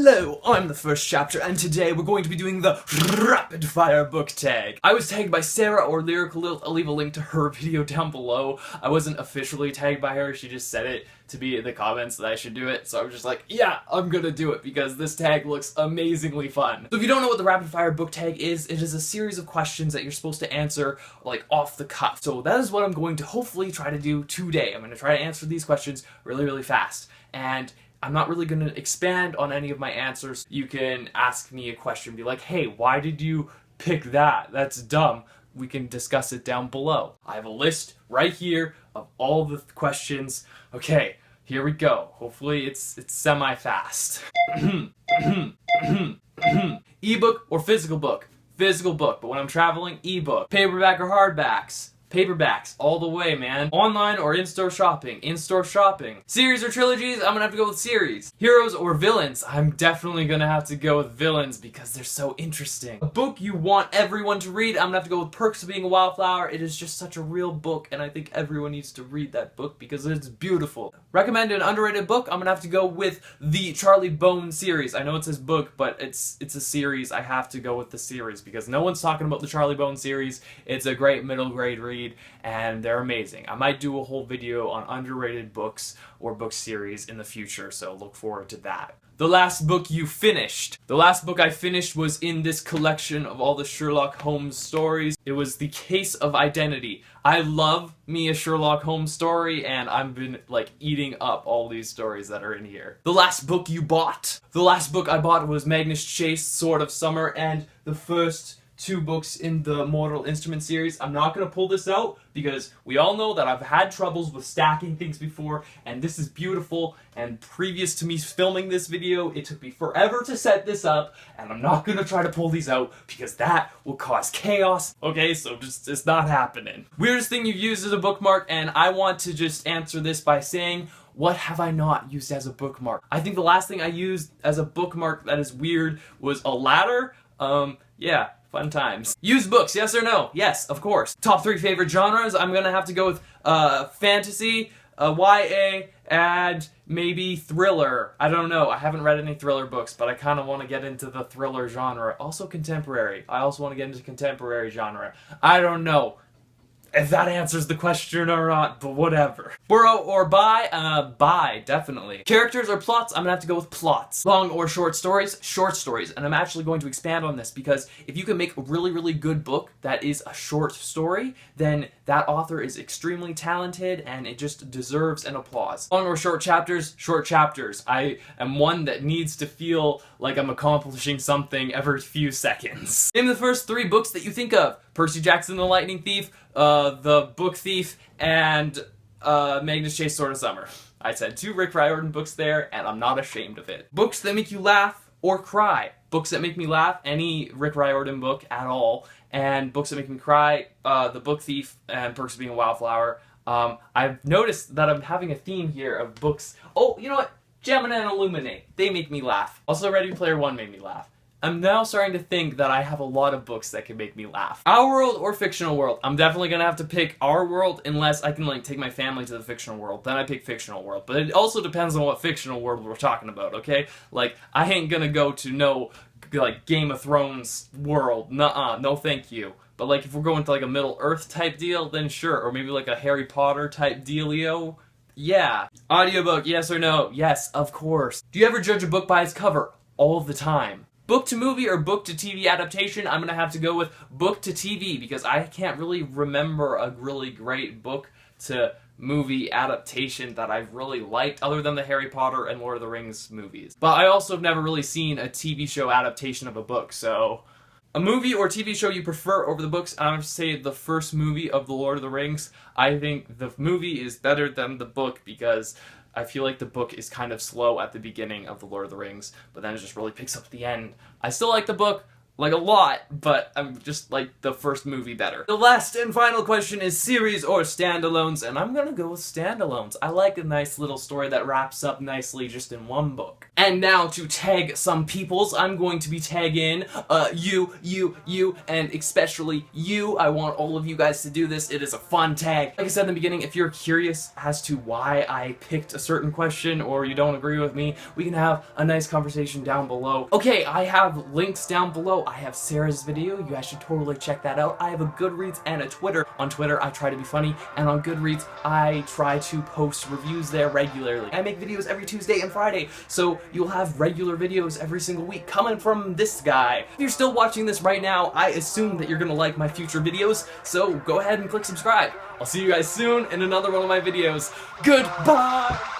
Hello, I'm the first chapter, and today we're going to be doing the rapid fire book tag. I was tagged by Sarah or Lyrical. I'll leave a link to her video down below. I wasn't officially tagged by her, she just said it to be in the comments that I should do it, so I was just like, yeah, I'm gonna do it because this tag looks amazingly fun. So if you don't know what the rapid fire book tag is, it is a series of questions that you're supposed to answer like off the cuff. So that is what I'm going to hopefully try to do today. I'm going to try to answer these questions really fast, and I'm not really going to expand on any of my answers. You can ask me a question, be like, hey, why did you pick that? That's dumb. We can discuss it down below. I have a list right here of all the questions. Okay, here we go. Hopefully it's semi-fast. Ebook or physical book? Physical book, but when I'm traveling, ebook. Paperback or hardbacks? Paperbacks, all the way, man. Online or in-store shopping? In-store shopping. Series or trilogies? I'm gonna have to go with series. Heroes or villains? I'm definitely gonna have to go with villains because they're so interesting. A book you want everyone to read? I'm gonna have to go with Perks of Being a Wildflower. It is just such a real book, and I think everyone needs to read that book because it's beautiful. Recommend an underrated book? I'm gonna have to go with the Charlie Bone series. I know it says book, but it's a series. I have to go with the series because no one's talking about the Charlie Bone series. It's a great middle grade read, and they're amazing. I might do a whole video on underrated books or book series in the future, so look forward to that. The last book you finished. The last book I finished was in this collection of all the Sherlock Holmes stories. It was The Case of Identity. I love me a Sherlock Holmes story, and I've been like eating up all these stories that are in here. The last book you bought. The last book I bought was Magnus Chase, Sword of Summer, and the first two books in the Mortal Instruments series. I'm not going to pull this out because we all know that I've had troubles with stacking things before, and this is beautiful, and previous to me filming this video, it took me forever to set this up, and I'm not going to try to pull these out because that will cause chaos. Okay, so just, it's not happening. Weirdest thing you've used as a bookmark, and I want to just answer this by saying, what have I not used as a bookmark? I think the last thing I used as a bookmark that is weird was a ladder. Yeah. Fun times. Used books, yes or no? Yes, of course. Top 3 favorite genres? I'm gonna have to go with fantasy, YA, and maybe thriller. I don't know. I haven't read any thriller books, but I kind of want to get into the thriller genre. Also contemporary. I also want to get into contemporary genre. I don't know if that answers the question or not, but whatever. Borrow or buy? Buy, definitely. Characters or plots? I'm gonna have to go with plots. Long or short stories? Short stories. And I'm actually going to expand on this because if you can make a really good book that is a short story, then that author is extremely talented and it just deserves an applause. Long or short chapters? Short chapters. I am one that needs to feel like I'm accomplishing something every few seconds. Name the first 3 books that you think of. Percy Jackson the Lightning Thief, The Book Thief, and Magnus Chase, Sword of Summer. I said 2 Rick Riordan books there, and I'm not ashamed of it. Books that make you laugh or cry. Books that make me laugh, any Rick Riordan book at all, and books that make me cry, The Book Thief and Perks of Being a Wildflower. I've noticed that I'm having a theme here of books. Oh, you know what? Gemini and Illuminate. They make me laugh. Also, Ready Player One made me laugh. I'm now starting to think that I have a lot of books that can make me laugh. Our world or fictional world? I'm definitely gonna have to pick our world unless I can like take my family to the fictional world. Then I pick fictional world. But it also depends on what fictional world we're talking about, okay? Like, I ain't gonna go to no, like, Game of Thrones world. Nuh-uh, no thank you. But like, if we're going to like a Middle Earth type deal, then sure. Or maybe like a Harry Potter type dealio. Yeah. Audiobook, yes or no? Yes, of course. Do you ever judge a book by its cover? All the time. Book to movie or book to TV adaptation? I'm gonna have to go with book to TV because I can't really remember a really great book to movie adaptation that I've really liked other than the Harry Potter and Lord of the Rings movies. But I also have never really seen a TV show adaptation of a book, so a movie or TV show you prefer over the books? I'm going to say the first movie of The Lord of the Rings. I think the movie is better than the book because I feel like the book is kind of slow at the beginning of The Lord of the Rings, but then it just really picks up at the end. I still like the book, like a lot, but I'm just like the first movie better. The last and final question is series or standalones, and I'm gonna go with standalones. I like a nice little story that wraps up nicely just in one book. And now to tag some peoples, I'm going to be tagging you, and especially you. I want all of you guys to do this. It is a fun tag. Like I said in the beginning, if you're curious as to why I picked a certain question or you don't agree with me, we can have a nice conversation down below. Okay, I have links down below. I have Sarah's video. You guys should totally check that out. I have a Goodreads and a Twitter. On Twitter, I try to be funny, and on Goodreads, I try to post reviews there regularly. I make videos every Tuesday and Friday, so you'll have regular videos every single week coming from this guy. If you're still watching this right now, I assume that you're gonna like my future videos, so go ahead and click subscribe. I'll see you guys soon in another one of my videos. Goodbye!